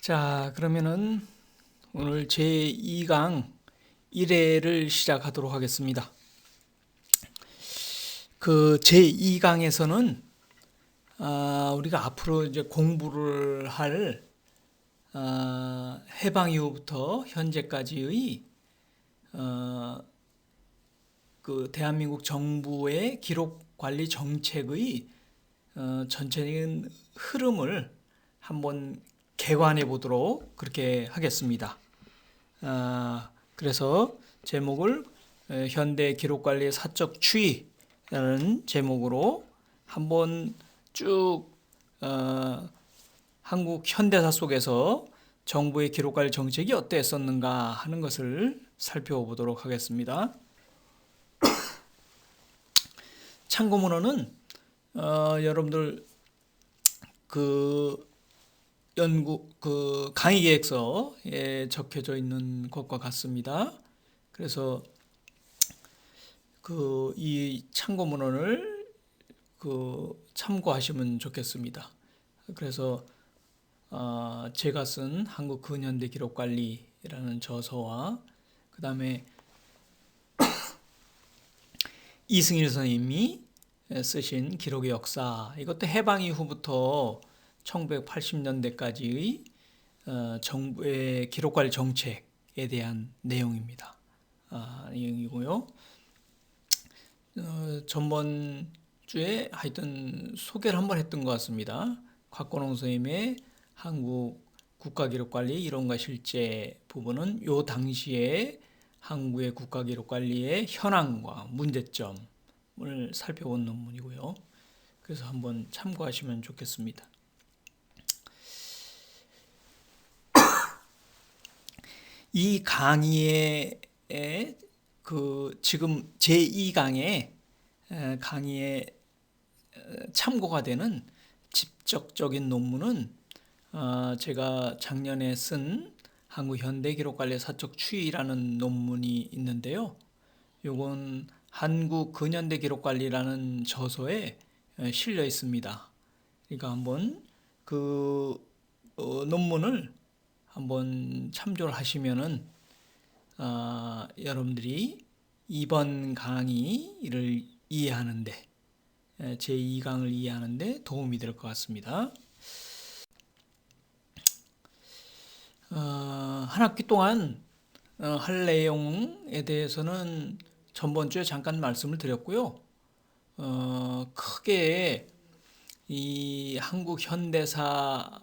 자, 그러면은 오늘 제2강 1회를 시작하도록 하겠습니다. 그 제2강에서는 우리가 앞으로 이제 공부를 할 해방 이후부터 현재까지의 그 대한민국 정부의 기록 관리 정책의 전체적인 흐름을 한번 개관해 보도록 그렇게 하겠습니다. 그래서 제목을 현대 기록관리의 사적 추이라는 제목으로 한번 쭉 한국 현대사 속에서 정부의 기록관리 정책이 어땠었는가 하는 것을 살펴보도록 하겠습니다. 참고문헌은 여러분들 그 강의 계획서에 적혀져 있는 것과 같습니다. 그래서 이 참고문헌을 참고하시면 좋겠습니다. 그래서 제가 쓴 한국 근현대 기록관리라는 저서와 그 다음에 이승일 선생님이 쓰신 기록의 역사, 이것도 해방 이후부터 1980년대까지의 정부의 기록관리 정책에 대한 내용입니다. 내용이고요. 전번 주에 하여튼 소개를 한번 했던 것 같습니다. 곽건홍 선생님의 한국 국가기록관리 이론과 실제 부분은 요 당시에 한국의 국가기록관리의 현황과 문제점을 살펴본 논문이고요. 그래서 한번 참고하시면 좋겠습니다. 이 강의에 지금 제2강의 강의에 참고가 되는 직접적인 논문은 제가 작년에 쓴 한국 현대기록관리의 사적 추이라는 논문이 있는데요. 요건 한국 근현대 기록관리라는 저서에 실려 있습니다. 그러니까 한번 그 논문을 한번 참조를 하시면은 여러분들이 이번 강의를 이해하는데 제2강을 이해하는데 도움이 될 것 같습니다. 한 학기 동안 할 내용에 대해서는 전번 주에 잠깐 말씀을 드렸고요. 크게 이 한국 현대사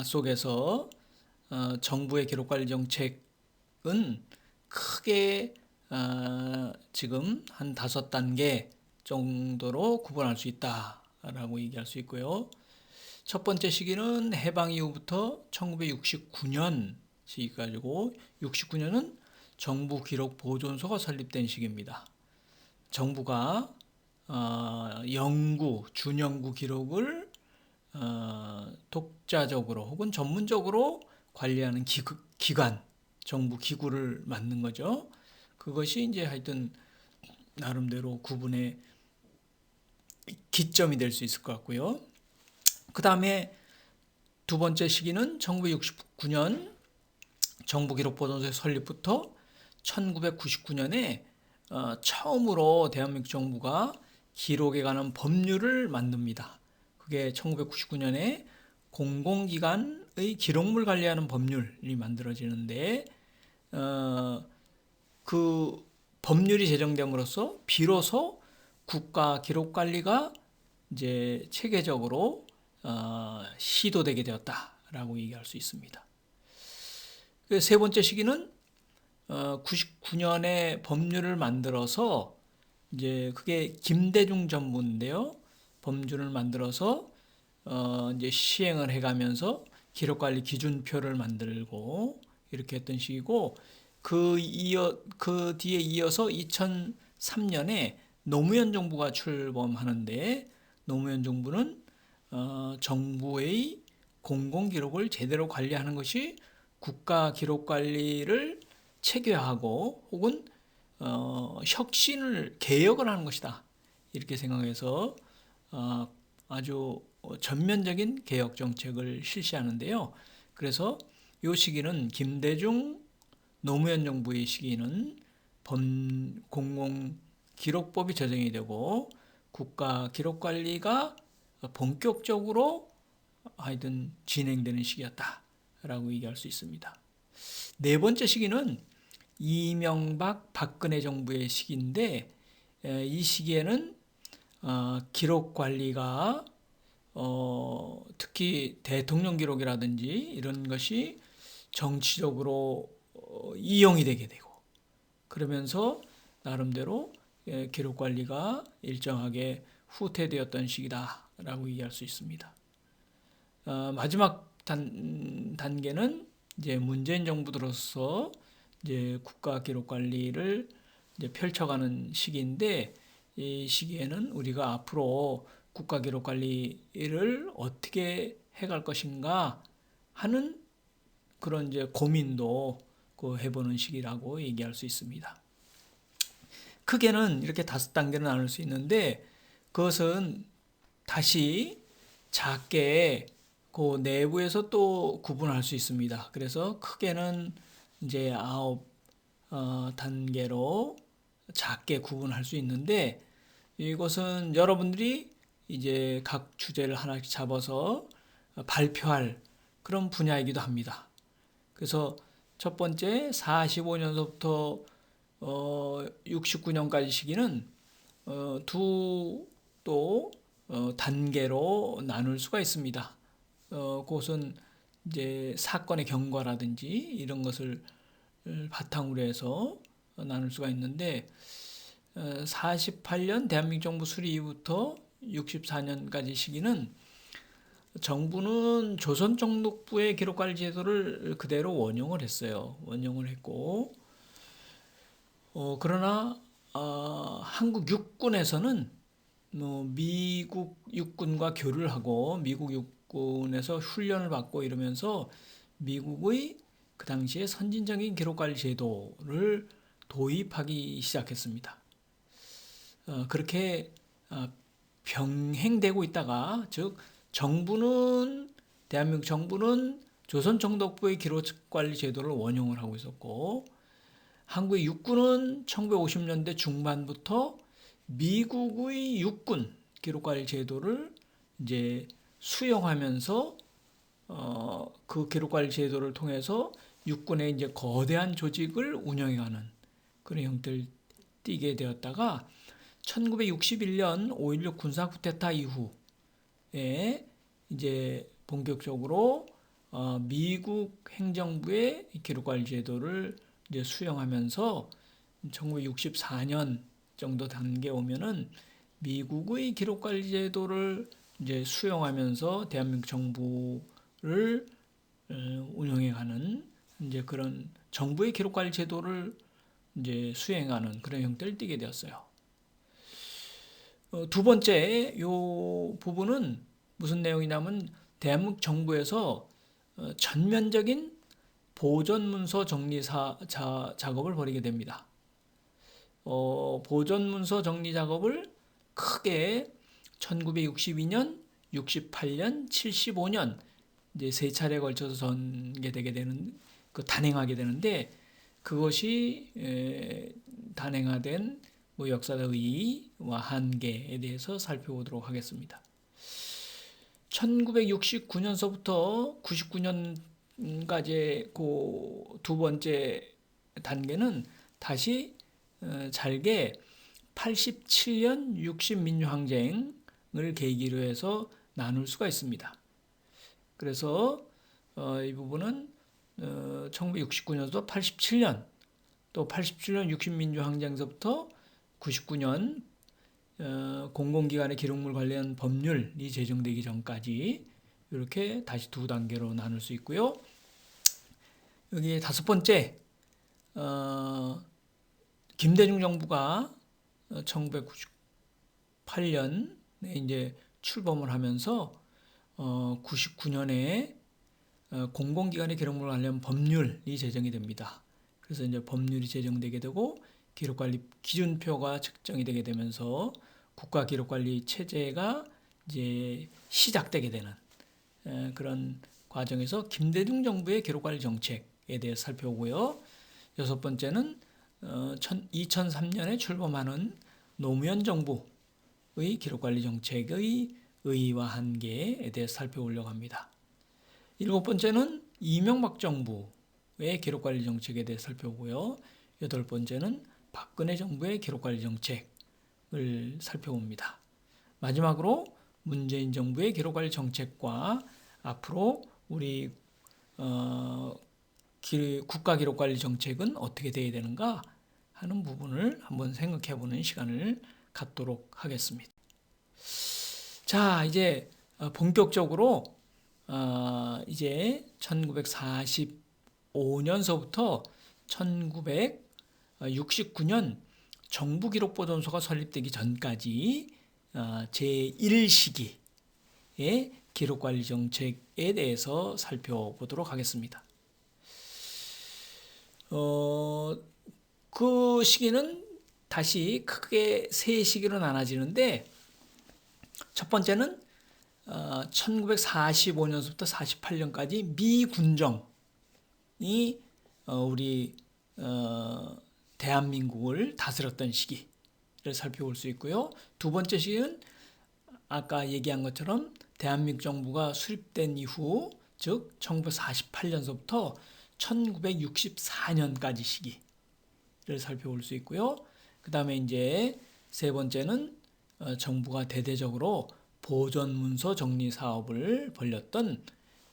속에서 정부의 기록관리 정책은 크게 지금 한 5단계 정도로 구분할 수 있다라고 얘기할 수 있고요. 첫 번째 시기는 해방 이후부터 1969년 시기까지고 69년은 정부 기록 보존소가 설립된 시기입니다. 정부가 준영구 기록을 독자적으로 혹은 전문적으로 관리하는 기관, 정부 기구를 만든 거죠. 그것이 이제 하여튼 나름대로 구분의 기점이 될 수 있을 것 같고요. 그 다음에 두 번째 시기는 1969년 정부기록보존소의 설립부터 1999년에 처음으로 대한민국 정부가 기록에 관한 법률을 만듭니다. 그게 1999년에 공공기관의 기록물 관리하는 법률이 만들어지는데 그 법률이 제정됨으로써 비로소 국가 기록 관리가 이제 체계적으로 시도되게 되었다라고 얘기할 수 있습니다. 세 번째 시기는 99년에 법률을 만들어서 이제 그게 김대중 정부인데요. 법률을 만들어서 이제 시행을 해가면서 기록관리 기준표를 만들고 이렇게 했던 시기고 그 뒤에 이어서 2003년에 노무현 정부가 출범하는데 노무현 정부는 정부의 공공기록을 제대로 관리하는 것이 국가기록관리를 체계화하고 혹은 혁신을 개혁을 하는 것이다. 이렇게 생각해서 아주 전면적인 개혁 정책을 실시하는데요. 그래서 이 시기는 김대중 노무현 정부의 시기는 공공기록법이 제정이 되고 국가기록관리가 본격적으로 하여튼 진행되는 시기였다라고 얘기할 수 있습니다. 네 번째 시기는 이명박 박근혜 정부의 시기인데 이 시기에는 기록관리가 특히 대통령 기록이라든지 이런 것이 정치적으로 이용이 되게 되고 그러면서 나름대로 기록관리가 일정하게 후퇴되었던 시기다라고 얘기할 수 있습니다. 마지막 단계는 이제 문재인 정부 들어서 이제 국가 기록 관리를 이제 펼쳐가는 시기인데 이 시기에는 우리가 앞으로 국가 기록 관리를 어떻게 해갈 것인가 하는 그런 이제 고민도 해보는 시기라고 얘기할 수 있습니다. 크게는 이렇게 5단계를 나눌 수 있는데 그것은 다시 작게 그 내부에서 또 구분할 수 있습니다. 그래서 크게는 이제 9단계로 작게 구분할 수 있는데 이것은 여러분들이 이제 각 주제를 하나씩 잡아서 발표할 그런 분야이기도 합니다. 그래서 첫 번째 45년서부터 69년까지 시기는 두 단계로 나눌 수가 있습니다. 그것은 이제 사건의 경과라든지 이런 것을 바탕으로 해서 나눌 수가 있는데 48년 대한민국 정부 수립 이후부터 64년까지 시기는 정부는 조선총독부의 기록관리 제도를 그대로 원용을 했어요. 원용을 했고 그러나 한국 육군에서는 미국 육군과 교류를 하고 미국 육군에서 훈련을 받고 이러면서 미국의 그 당시에 선진적인 기록관리 제도를 도입하기 시작했습니다. 그렇게 병행되고 있다가 즉 대한민국 정부는 조선총독부의 기록관리 제도를 원용을 하고 있었고 한국의 육군은 1950년대 중반부터 미국의 육군 기록관리 제도를 이제 수용하면서 그 기록관리 제도를 통해서 육군의 이제 거대한 조직을 운영해가는 그런 형태를 띠게 되었다가 1961년 5.16 군사 쿠데타 이후에 이제 본격적으로 미국 행정부의 기록관리 제도를 이제 수용하면서 1964년 정도 단계 오면은 미국의 기록관리 제도를 이제 수용하면서 대한민국 정부를 운영해가는 이제 그런 정부의 기록관리 제도를 이제 수행하는 그런 형태를 띠게 되었어요. 두 번째 요 부분은 무슨 내용이냐면 대한민국 정부에서 전면적인 보존문서 정리 작업을 벌이게 됩니다. 보존문서 정리 작업을 크게 1962년, 68년, 75년 이제 세 차례에 걸쳐서 전개되게 되는 단행하게 되는데 그것이 단행화된 역사적 의의와 한계에 대해서 살펴보도록 하겠습니다. 1969년서부터 99년까지의 그 두 번째 단계는 다시 잘게 87년 60민주항쟁을 계기로 해서 나눌 수가 있습니다. 그래서 이 부분은 1969년부터 87년 또 87년 60민주항쟁서부터 99년 공공기관의 기록물 관련 법률이 제정되기 전까지 이렇게 다시 두 단계로 나눌 수 있고요. 여기 다섯 번째 김대중 정부가 1998년에 이제 출범을 하면서 99년에 공공기관의 기록물 관련 법률이 제정이 됩니다. 그래서 이제 법률이 제정되게 되고 기록관리 기준표가 측정이 되게 되면서 국가기록관리 체제가 이제 시작되게 되는 그런 과정에서 김대중 정부의 기록관리 정책에 대해 살펴보고요. 여섯 번째는 2003년에 출범하는 노무현 정부의 기록관리 정책의 의의와 한계에 대해 살펴보려고 합니다. 일곱 번째는 이명박 정부의 기록관리 정책에 대해 살펴보고요. 여덟 번째는 박근혜 정부의 기록관리 정책을 살펴봅니다. 마지막으로 문재인 정부의 기록관리 정책과 앞으로 우리 국가기록관리 정책은 어떻게 되어야 되는가 하는 부분을 한번 생각해보는 시간을 갖도록 하겠습니다. 자, 이제 본격적으로 이제 1945년서부터 1969년 정부기록보존소가 설립되기 전까지 제1시기의 기록관리 정책에 대해서 살펴보도록 하겠습니다. 그 시기는 다시 크게 세 시기로 나눠지는데, 첫 번째는 1945년부터 48년까지 미군정이 우리 대한민국을 다스렸던 시기를 살펴볼 수 있고요. 두 번째 시기는 아까 얘기한 것처럼 대한민국 정부가 수립된 이후, 즉 1948년서부터 1964년까지 시기를 살펴볼 수 있고요. 그 다음에 이제 세 번째는 정부가 대대적으로 보존문서 정리 사업을 벌였던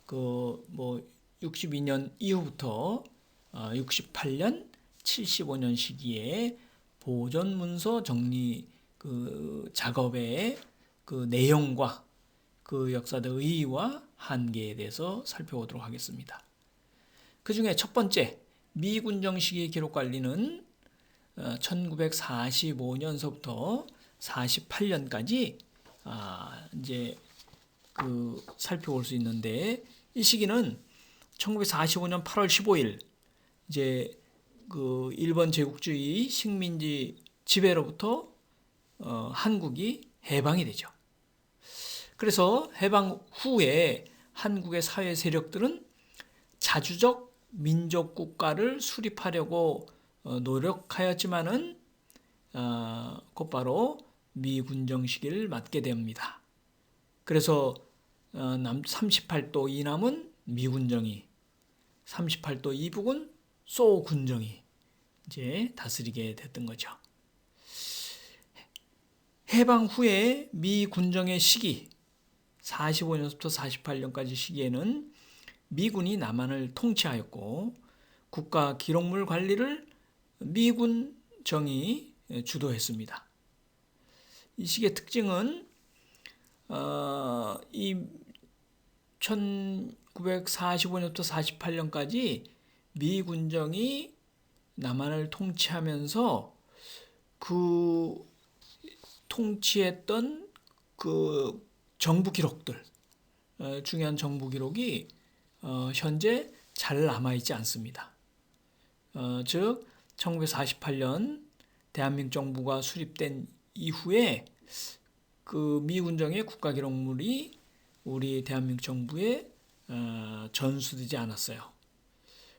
62년 이후부터 68년, 75년 시기에 보존문서 정리 작업의 내용과 역사적 의의와 한계에 대해서 살펴보도록 하겠습니다. 그 중에 첫 번째 미군정 시기의 기록관리는 1945년서부터 48년까지 이제 살펴볼 수 있는데, 이 시기는 1945년 8월 15일 이제 일본 제국주의 식민지 지배로부터 한국이 해방이 되죠. 그래서 해방 후에 한국의 사회 세력들은 자주적 민족 국가를 수립하려고 노력하였지만은 곧바로 미군정 시기를 맞게 됩니다. 그래서 38도 이남은 미군정이, 38도 이북은 소군정이 이제 다스리게 됐던 거죠. 해방 후에 미군정의 시기, 45년부터 48년까지 시기에는 미군이 남한을 통치하였고 국가 기록물 관리를 미군정이 주도했습니다. 이 시기의 특징은 이 1945년부터 48년까지 미군정이 남한을 통치하면서 그 통치했던 정부 기록들, 중요한 정부 기록이 현재 잘 남아있지 않습니다. 즉 1948년 대한민국 정부가 수립된 이후에 미군정의 국가기록물이 우리 대한민국 정부에 전수되지 않았어요.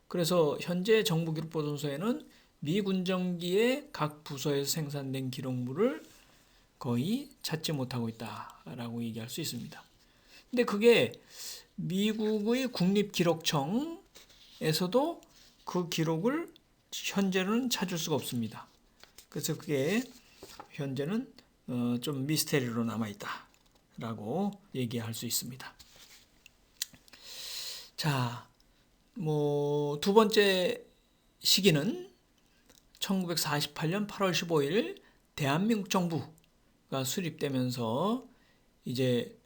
그래서 현재 정부기록보존소에는 미군정기의 각 부서에서 생산된 기록물을 거의 찾지 못하고 있다라고 얘기할 수 있습니다. 근데 그게 미국의 국립기록청에서도 그 기록을 현재는 찾을 수가 없습니다. 그래서 그게 현재는 좀 미스테리로 남아있다라고 얘기할 수 있습니다. 자, 두 번째 시기는 1948년 8월 15일 대한민국 정부가 수립되면서 이제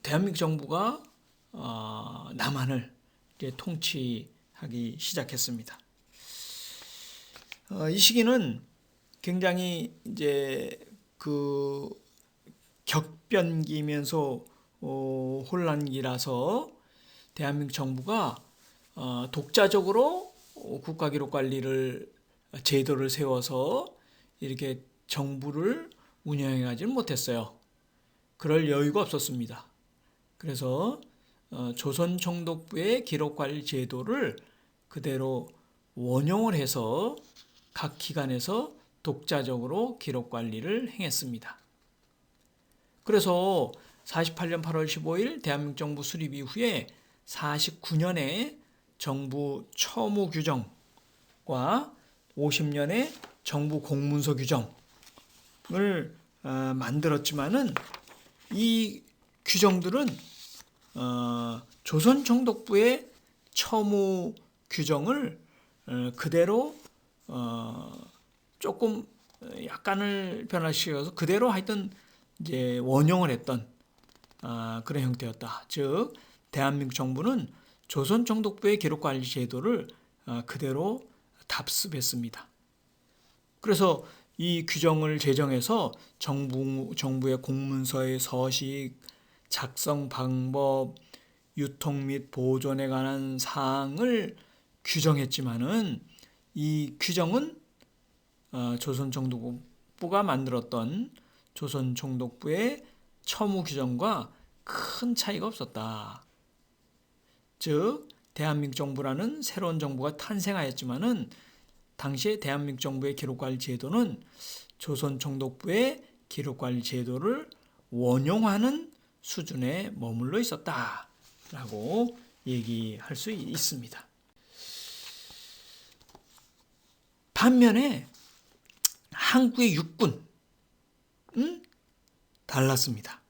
대한민국 정부가 남한을 이제 통치하기 시작했습니다. 이 시기는 굉장히 이제 격변기면서 혼란기라서 대한민국 정부가 독자적으로 국가기록관리를 제도를 세워서 이렇게 정부를 운영해가지는 못했어요. 그럴 여유가 없었습니다. 그래서 조선총독부의 기록관리 제도를 그대로 원용을 해서 각 기관에서 독자적으로 기록관리를 행했습니다. 그래서 48년 8월 15일 대한민국 정부 수립 이후에 49년에 정부 처무 규정과 50년에 정부 공문서 규정을 만들었지만은 이 규정들은 조선총독부의 처무 규정을 그대로 조금 약간을 변화시켜서 그대로 하여튼 이제 원용을 했던 그런 형태였다. 즉 대한민국 정부는 조선총독부의 기록관리 제도를 그대로 답습했습니다. 그래서 이 규정을 제정해서 정부의 공문서의 서식, 작성 방법, 유통 및 보존에 관한 사항을 규정했지만은 이 규정은 조선총독부가 만들었던 조선총독부의 처무 규정과 큰 차이가 없었다. 즉 대한민국 정부라는 새로운 정부가 탄생하였지만은 당시에 대한민국 정부의 기록관리 제도는 조선총독부의 기록관리 제도를 원용하는 수준에 머물러 있었다라고 얘기할 수 있습니다. 반면에 한국의 육군은 달랐습니다.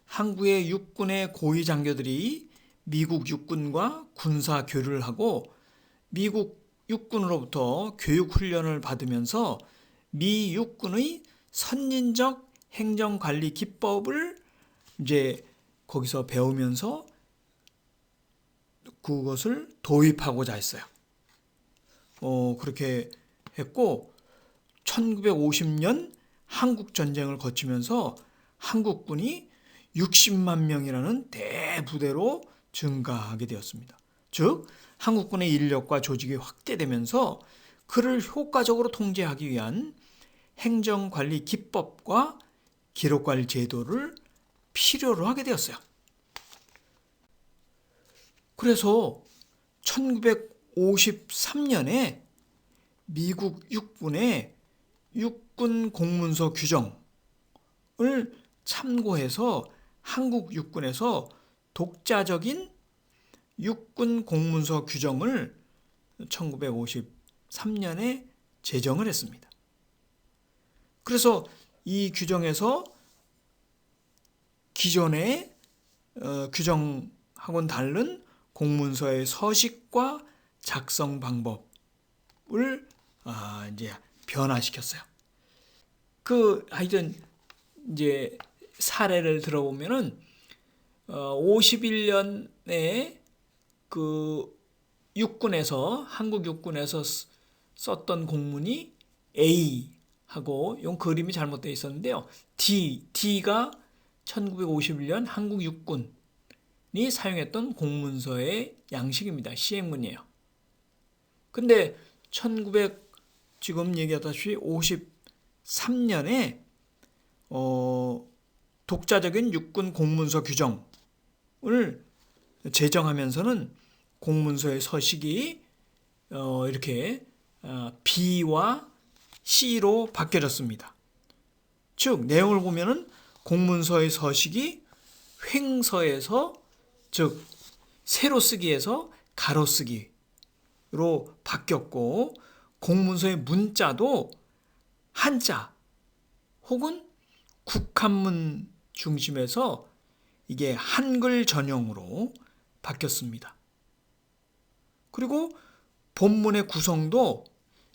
한국의 육군의 고위 장교들이 미국 육군과 군사 교류를 하고 미국 육군으로부터 교육 훈련을 받으면서 미 육군의 선진적 행정관리 기법을 이제 거기서 배우면서 그것을 도입하고자 했어요. 그렇게 했고 1950년 한국 전쟁을 거치면서 한국군이 60만 명이라는 대부대로 증가하게 되었습니다. 즉 한국군의 인력과 조직이 확대되면서 그를 효과적으로 통제하기 위한 행정관리 기법과 기록관리 제도를 필요로 하게 되었어요. 그래서 1953년에 미국 육군의 육군 공문서 규정을 참고해서 한국 육군에서 독자적인 육군 공문서 규정을 1953년에 제정을 했습니다. 그래서 이 규정에서 기존의 규정하고는 다른 공문서의 서식과 작성 방법을 이제 변화시켰어요. 하여튼 이제 사례를 들어보면은 51년에 그 육군에서 한국 육군에서 썼던 공문이 A하고 이 그림이 잘못되어 있었는데요. D가 1951년 한국 육군이 사용했던 공문서의 양식입니다. 시행문이에요. 근데 지금 얘기하다시피 53년에 독자적인 육군 공문서 규정을 제정하면서는 공문서의 서식이 이렇게 B와 C로 바뀌어졌습니다. 즉 내용을 보면은 공문서의 서식이 횡서에서 즉 세로 쓰기에서 가로 쓰기로 바뀌었고 공문서의 문자도 한자 혹은 국한문 중심에서 이게 한글 전용으로 바뀌었습니다. 그리고 본문의 구성도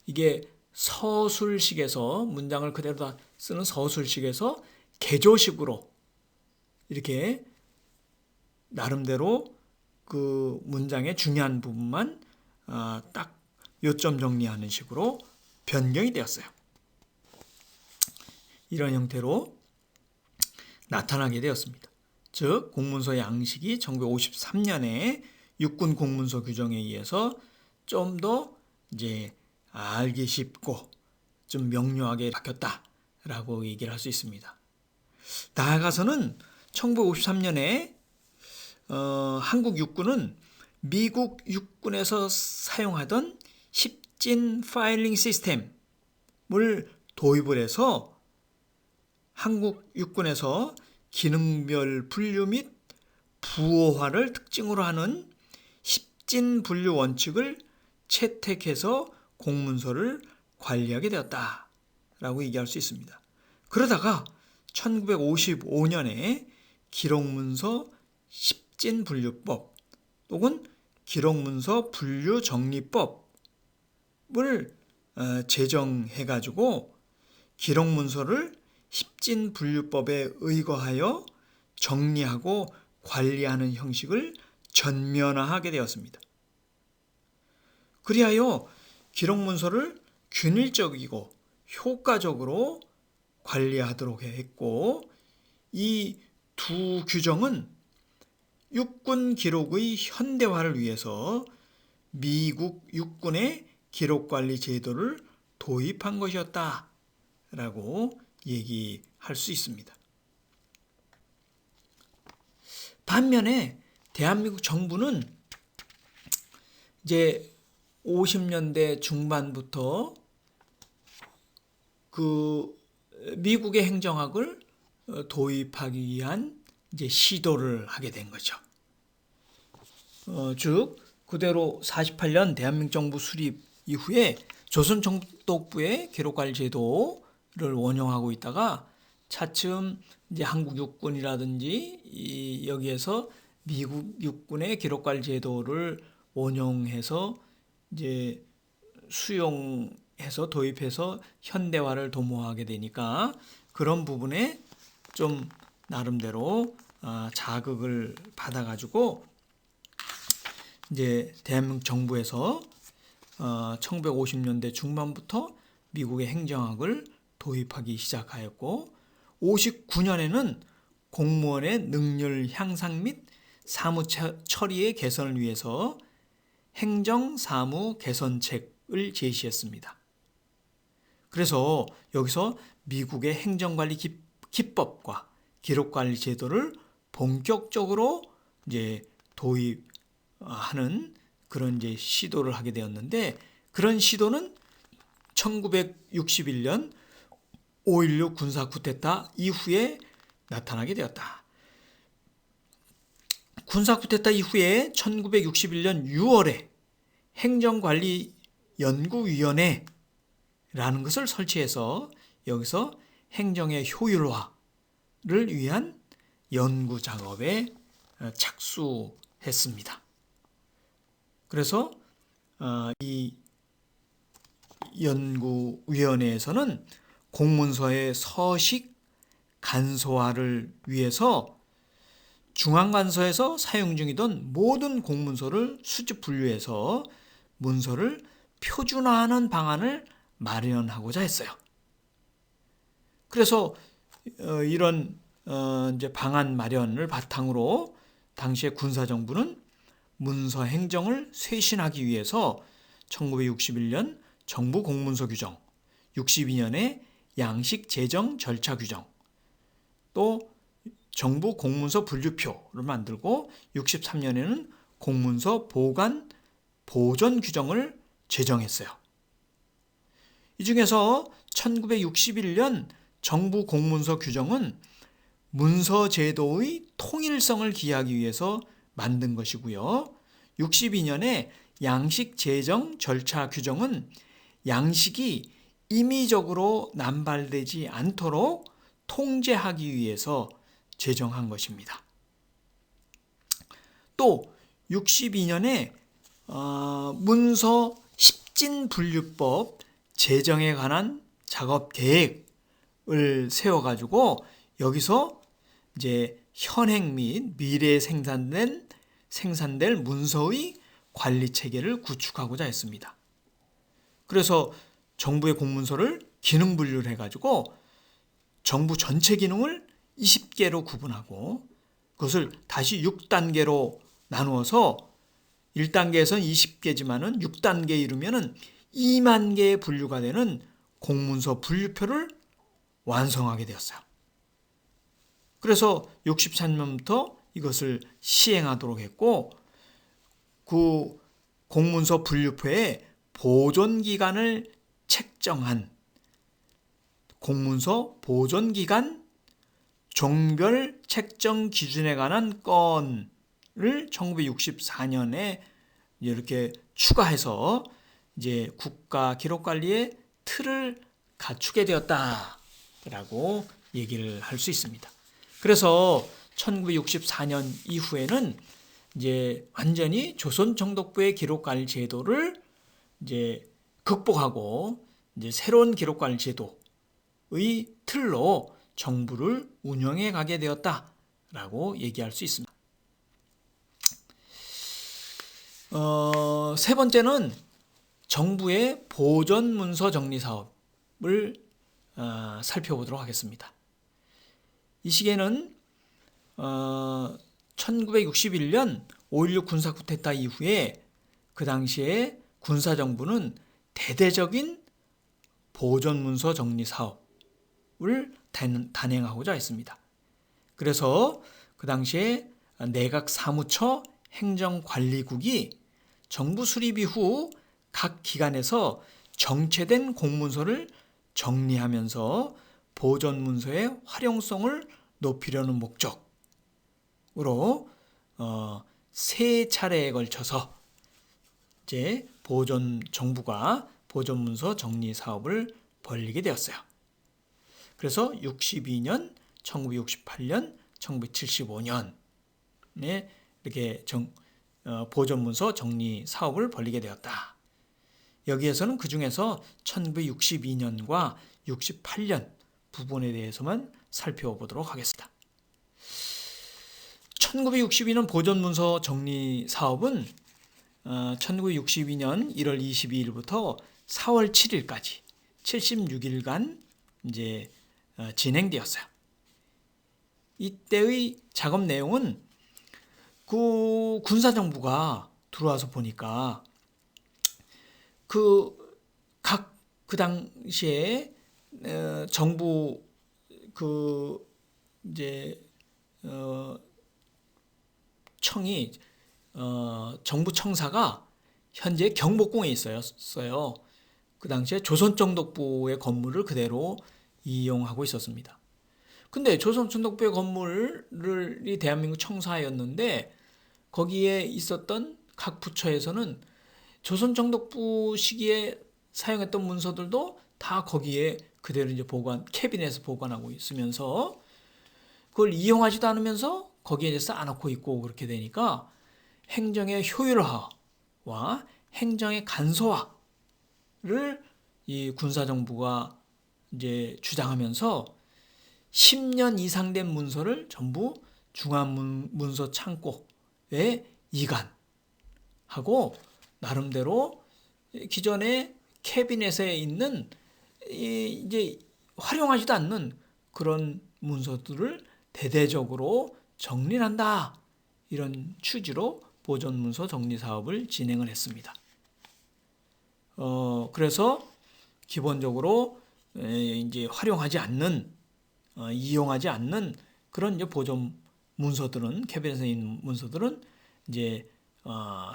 이게 서술식에서 문장을 그대로 다 쓰는 서술식에서 개조식으로 이렇게 나름대로 그 문장의 중요한 부분만 딱 요점 정리하는 식으로 변경이 되었어요. 이런 형태로 나타나게 되었습니다. 즉 공문서 양식이 1953년에 육군 공문서 규정에 의해서 좀 더 이제 알기 쉽고 좀 명료하게 바뀌었다라고 얘기를 할 수 있습니다. 나아가서는 1953년에 한국 육군은 미국 육군에서 사용하던 10진 파일링 시스템을 도입을 해서 한국 육군에서 기능별 분류 및 부호화를 특징으로 하는 10진 분류 원칙을 채택해서 공문서를 관리하게 되었다라고 얘기할 수 있습니다. 그러다가 1955년에 기록문서 10진 분류법 혹은 기록문서 분류정리법을 제정해가지고 기록문서를 10진 분류법에 의거하여 정리하고 관리하는 형식을 전면화하게 되었습니다. 그리하여 기록문서를 균일적이고 효과적으로 관리하도록 했고, 이 두 규정은 육군 기록의 현대화를 위해서 미국 육군의 기록관리 제도를 도입한 것이었다라고 얘기할 수 있습니다. 반면에 대한민국 정부는 이제 50년대 중반부터 그 미국의 행정학을 도입하기 위한 이제 시도를 하게 된 거죠. 즉 그대로 48년 대한민국 정부 수립 이후에 조선총독부의 기록관리 제도를 원용하고 있다가 차츰 이제 한국 육군이라든지 여기에서 미국 육군의 기록관리 제도를 원용해서 이제 수용해서 도입해서 현대화를 도모하게 되니까 그런 부분에 좀 나름대로 자극을 받아가지고 이제 대한민국 정부에서 1950년대 중반부터 미국의 행정학을 도입하기 시작하였고 59년에는 공무원의 능률 향상 및 사무 처리의 개선을 위해서 행정사무 개선책을 제시했습니다. 그래서 여기서 미국의 행정관리 기법과 기록관리 제도를 본격적으로 이제 도입하는 그런 이제 시도를 하게 되었는데, 그런 시도는 1961년 5.16 군사 쿠데타 이후에 나타나게 되었다. 군사 쿠데타 이후에 1961년 6월에 행정관리연구위원회라는 것을 설치해서 여기서 행정의 효율화를 위한 연구 작업에 착수했습니다. 그래서 이 연구위원회에서는 공문서의 서식 간소화를 위해서 중앙관서에서 사용 중이던 모든 공문서를 수집 분류해서 문서를 표준화하는 방안을 마련하고자 했어요. 그래서 이런 이제 방안 마련을 바탕으로 당시의 군사정부는 문서 행정을 쇄신하기 위해서 1961년 정부 공문서 규정, 62년에 양식 제정 절차 규정, 또 정부 공문서 분류표를 만들고 63년에는 공문서 보관 보존 규정을 제정했어요. 이 중에서 1961년 정부 공문서 규정은 문서 제도의 통일성을 기하기 위해서 만든 것이고요. 62년에 양식 제정 절차 규정은 양식이 임의적으로 남발되지 않도록 통제하기 위해서 제정한 것입니다. 또 62년에 문서 10진 분류법 제정에 관한 작업 계획을 세워가지고 여기서 이제 현행 및 미래에 생산될 문서의 관리 체계를 구축하고자 했습니다. 그래서 정부의 공문서를 기능 분류를 해가지고 정부 전체 기능을 20개로 구분하고 그것을 다시 6단계로 나누어서 1단계에서는 20개지만은 6단계에 이르면은 2만 개의 분류가 되는 공문서 분류표를 완성하게 되었어요. 그래서 63년부터 이것을 시행하도록 했고, 그 공문서 분류표에 보존기간을 책정한 공문서 보존기간 종별 책정 기준에 관한 건을 1964년에 이렇게 추가해서 이제 국가 기록 관리의 틀을 갖추게 되었다라고 얘기를 할 수 있습니다. 그래서 1964년 이후에는 이제 완전히 조선정독부의 기록관리 제도를 이제 극복하고 이제 새로운 기록관리 제도의 틀로 정부를 운영해 가게 되었다라고 얘기할 수 있습니다. 세 번째는 정부의 보존 문서 정리 사업을 살펴보도록 하겠습니다. 이 시기에는 1961년 5.16 군사 쿠데타 이후에 그 당시에 군사정부는 대대적인 보존 문서 정리 사업을 단행하고자 했습니다. 그래서 그 당시에 내각 사무처 행정관리국이 정부 수립 이후 각 기관에서 정체된 공문서를 정리하면서 보존 문서의 활용성을 높이려는 목적으로 세 차례에 걸쳐서 이제 정부가 보존 문서 정리 사업을 벌이게 되었어요. 그래서 62년, 1968년, 1975년에 이렇게 보존 문서 정리 사업을 벌이게 되었다. 여기에서는 그 중에서 1962년과 68년 부분에 대해서만 살펴보도록 하겠습니다. 1962년 보존 문서 정리 사업은 1962년 1월 22일부터 4월 7일까지 76일간 이제 진행되었어요. 이때의 작업 내용은 그 군사정부가 들어와서 보니까 그 당시에 정부 이제 청이 정부 청사가 현재 경복궁에 있었어요. 그 당시에 조선정독부의 건물을 그대로 이용하고 있었습니다. 근데 조선정독부의 건물이 대한민국 청사였는데 거기에 있었던 각 부처에서는 조선정독부 시기에 사용했던 문서들도 다 거기에 그대로 이제 캐비넷에서 보관하고 있으면서 그걸 이용하지도 않으면서 거기에 이제 쌓아놓고 있고 그렇게 되니까 행정의 효율화와 행정의 간소화를 이 군사정부가 이제 주장하면서 10년 이상 된 문서를 전부 중앙문서 창고에 이관하고 나름대로 기존의 캐비넷에 있는 이제 활용하지도 않는 그런 문서들을 대대적으로 정리한다. 이런 취지로 보존문서 정리 사업을 진행을 했습니다. 그래서 기본적으로 이제 활용하지 않는 이용하지 않는 그런 이제 보존 문서들은 캐비넷에 있는 문서들은 이제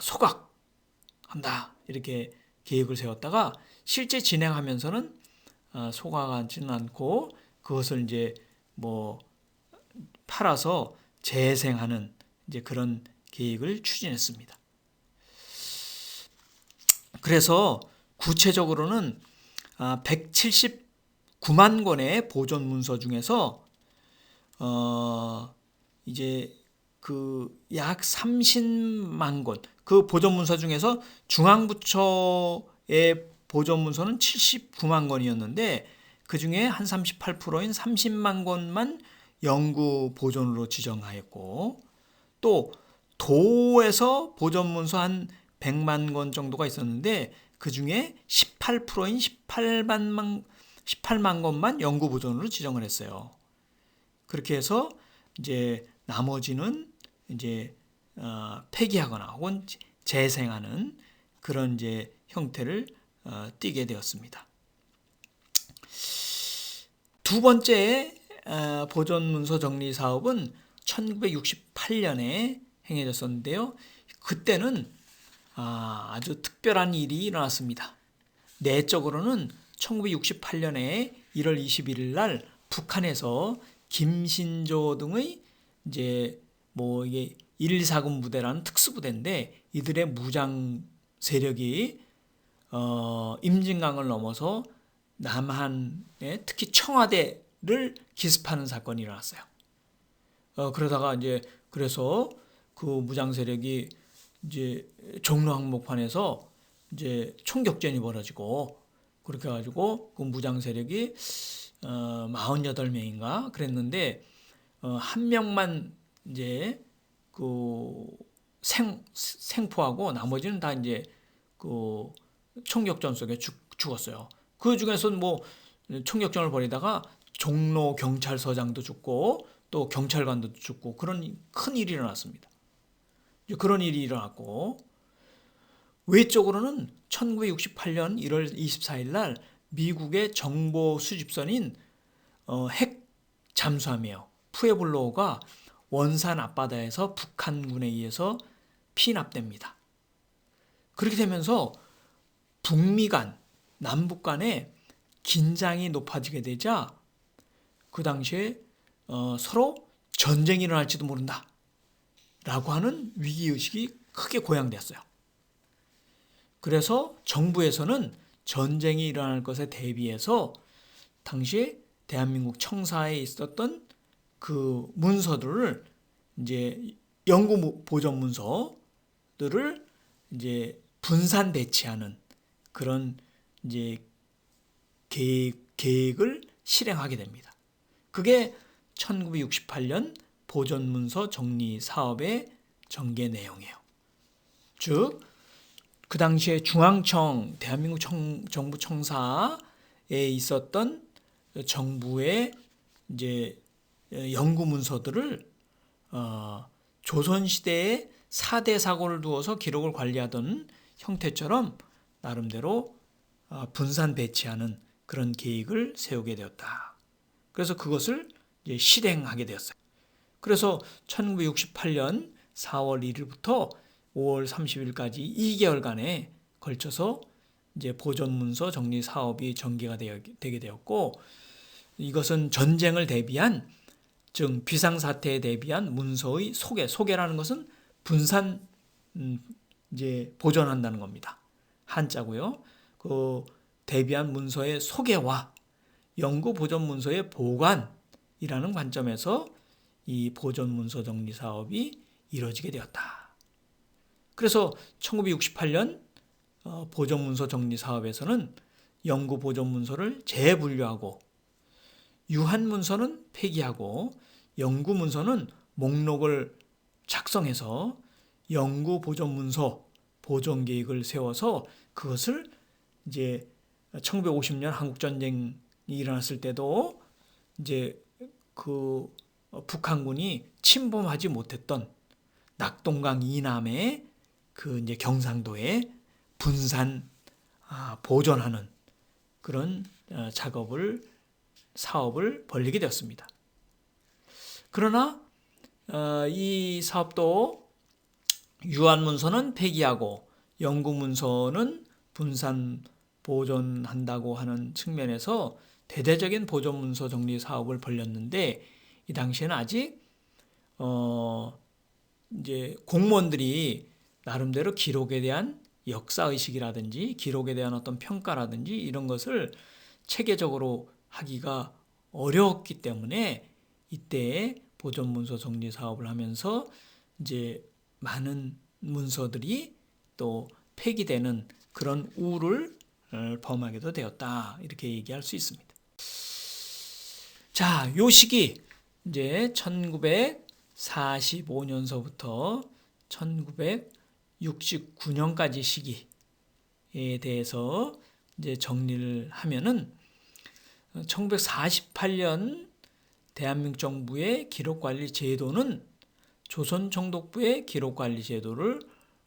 소각한다 이렇게 계획을 세웠다가 실제 진행하면서는 소각하지는 않고 그것을 이제 뭐 팔아서 재생하는 이제 그런 계획을 추진했습니다. 그래서 구체적으로는 179만 권의 보존 문서 중에서 이제 그 약 30만 권 그 보존 문서 중에서 중앙부처의 보존 문서는 79만 권이었는데 그 중에 한 38%인 30만 권만 영구 보존으로 지정하였고 또 도에서 보존 문서 한 100만 권 정도가 있었는데 그 중에 18%인 18만 권만 영구 보존으로 지정을 했어요. 그렇게 해서 이제 나머지는 이제 폐기하거나 혹은 재생하는 그런 이제 형태를 띠게 되었습니다. 두 번째 보존문서 정리 사업은 1968년에 행해졌었는데요. 그때는 아주 특별한 일이 일어났습니다. 내적으로는 1968년에 1월 21일 날 북한에서 김신조 등의 이제 이게 114군 부대라는 특수부대인데 이들의 무장 세력이 임진강을 넘어서 남한에 특히 청와대를 기습하는 사건이 일어났어요. 그러다가 그래서 그 무장 세력이 이제 종로 항목판에서 이제 총격전이 벌어지고 그렇게 해가지고 그 무장 세력이 48명인가 그랬는데 한 명만 이제 그 생포하고 나머지는 다 이제 그 총격전 속에 죽었어요. 그 중에서는 총격전을 벌이다가 종로 경찰서장도 죽고 또 경찰관도 죽고 그런 큰 일이 일어났습니다. 그런 일이 일어났고 외적으로는 1968년 1월 24일 날 미국의 정보 수집선인 핵 잠수함이에요. 푸에블로가 원산 앞바다에서 북한군에 의해서 피납됩니다. 그렇게 되면서 북미 간, 남북 간의 긴장이 높아지게 되자 그 당시에 서로 전쟁이 일어날지도 모른다 라고 하는 위기의식이 크게 고양됐어요. 그래서 정부에서는 전쟁이 일어날 것에 대비해서 당시에 대한민국 청사에 있었던 그 문서들을 이제 연구 보존 문서들을 이제 분산 배치하는 그런 이제 계획을 실행하게 됩니다. 그게 1968년 보존 문서 정리 사업의 전개 내용이에요. 즉, 그 당시에 중앙청, 대한민국 정부 청사에 있었던 정부의 이제 연구 문서들을 조선시대의 4대 사고를 두어서 기록을 관리하던 형태처럼 나름대로 분산 배치하는 그런 계획을 세우게 되었다. 그래서 그것을 이제 실행하게 되었어요. 그래서 1968년 4월 1일부터 5월 30일까지 2개월간에 걸쳐서 이제 보존문서 정리 사업이 전개가 되게 되었고 이것은 전쟁을 대비한 즉 비상사태에 대비한 문서의 소개라는 것은 분산 이제 보존한다는 겁니다. 한자고요. 그 대비한 문서의 소개와 연구 보존 문서의 보관이라는 관점에서 이 보존 문서 정리 사업이 이루어지게 되었다. 그래서 1968년 보존 문서 정리 사업에서는 연구 보존 문서를 재분류하고 유한 문서는 폐기하고 연구 문서는 목록을 작성해서 연구 보존 문서 보존 계획을 세워서 그것을 이제 1950년 한국 전쟁이 일어났을 때도 이제 그 북한군이 침범하지 못했던 낙동강 이남의 그 이제 경상도에 분산 보존하는 그런 사업을 벌이게 되었습니다. 그러나 이 사업도 유한 문서는 폐기하고 연구 문서는 분산 보존한다고 하는 측면에서 대대적인 보존 문서 정리 사업을 벌였는데 이 당시에는 아직 이제 공무원들이 나름대로 기록에 대한 역사 의식이라든지 기록에 대한 어떤 평가라든지 이런 것을 체계적으로 하기가 어려웠기 때문에 이때 보존 문서 정리 사업을 하면서 이제 많은 문서들이 또 폐기되는 그런 우를 범하게도 되었다. 이렇게 얘기할 수 있습니다. 자, 요 시기 이제 1945년서부터 1969년까지 시기에 대해서 이제 정리를 하면은 1948년 대한민국 정부의 기록관리 제도는 조선총독부의 기록관리 제도를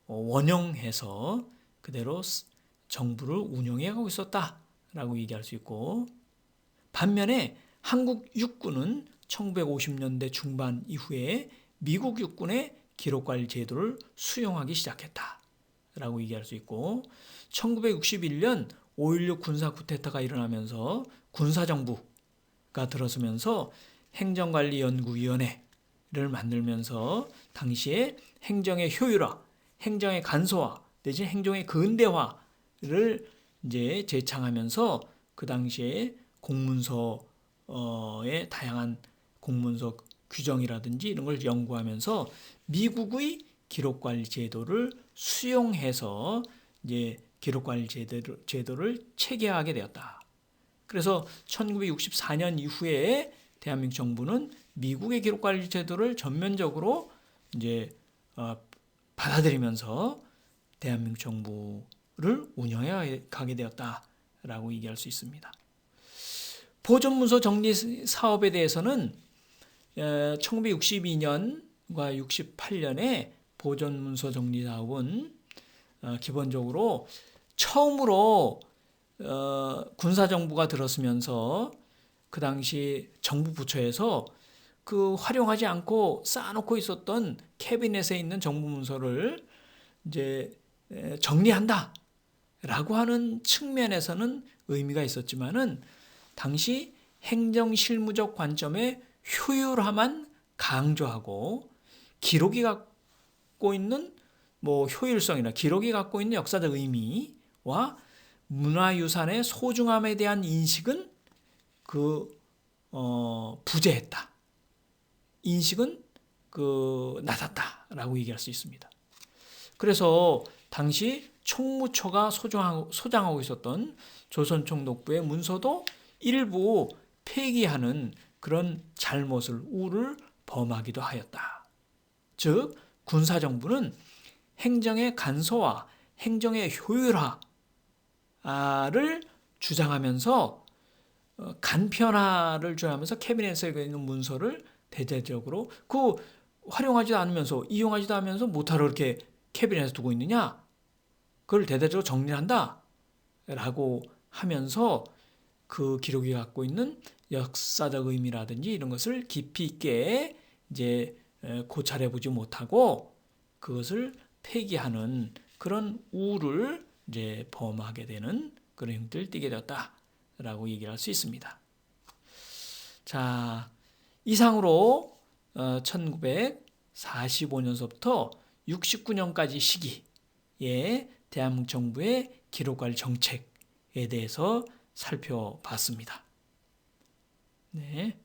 원형해서 그대로 정부를 운영해 가고 있었다라고 얘기할 수 있고 반면에 한국 육군은 1950년대 중반 이후에 미국 육군의 기록관리 제도를 수용하기 시작했다라고 얘기할 수 있고, 1961년 5.16 군사 쿠데타가 일어나면서 군사정부가 들어서면서 행정관리연구위원회를 만들면서 당시에 행정의 효율화, 행정의 간소화 내지는 행정의 근대화를 이제 제창하면서 그 당시에 공문서의 다양한 공문서 규정이라든지 이런 걸 연구하면서 미국의 기록관리 제도를 수용해서 이제 기록관리 제도를 체계화하게 되었다. 그래서 1964년 이후에 대한민국 정부는 미국의 기록관리 제도를 전면적으로 이제 받아들이면서 대한민국 정부를 운영해 가게 되었다라고 얘기할 수 있습니다. 보존문서 정리 사업에 대해서는 1962년과 68년에 보존문서 정리 사업은 기본적으로 처음으로 군사정부가 들었으면서 그 당시 정부 부처에서 그 활용하지 않고 쌓아놓고 있었던 캐비넷에 있는 정부 문서를 이제 정리한다라고 하는 측면에서는 의미가 있었지만은 당시 행정실무적 관점의 효율화만 강조하고 기록이 갖고 있는 효율성이나 기록이 갖고 있는 역사적 의미와 문화유산의 소중함에 대한 인식은 부재했다. 인식은 낮았다라고 얘기할 수 있습니다. 그래서 당시 총무처가 소장하고 있었던 조선총독부의 문서도 일부 폐기하는 그런 우를 범하기도 하였다. 즉 군사정부는 행정의 간소화, 행정의 효율화를 주장하면서 간편화를 주장하면서 캐비넷에 있는 문서를 대대적으로 활용하지도 않으면서 이용하지도 않으면서 못하러 이렇게 캐비넷에 두고 있느냐? 그걸 대대적으로 정리한다 라고 하면서 그 기록이 갖고 있는 역사적 의미라든지 이런 것을 깊이 있게 이제 고찰해 보지 못하고 그것을 폐기하는 그런 우를 이제 범하게 되는 그런 형태를 띠게 되었다라고 얘기를 할 수 있습니다. 자, 이상으로 1945년서부터 69년까지 시기에 대한민국 정부의 기록관리 정책에 대해서 살펴봤습니다. 네.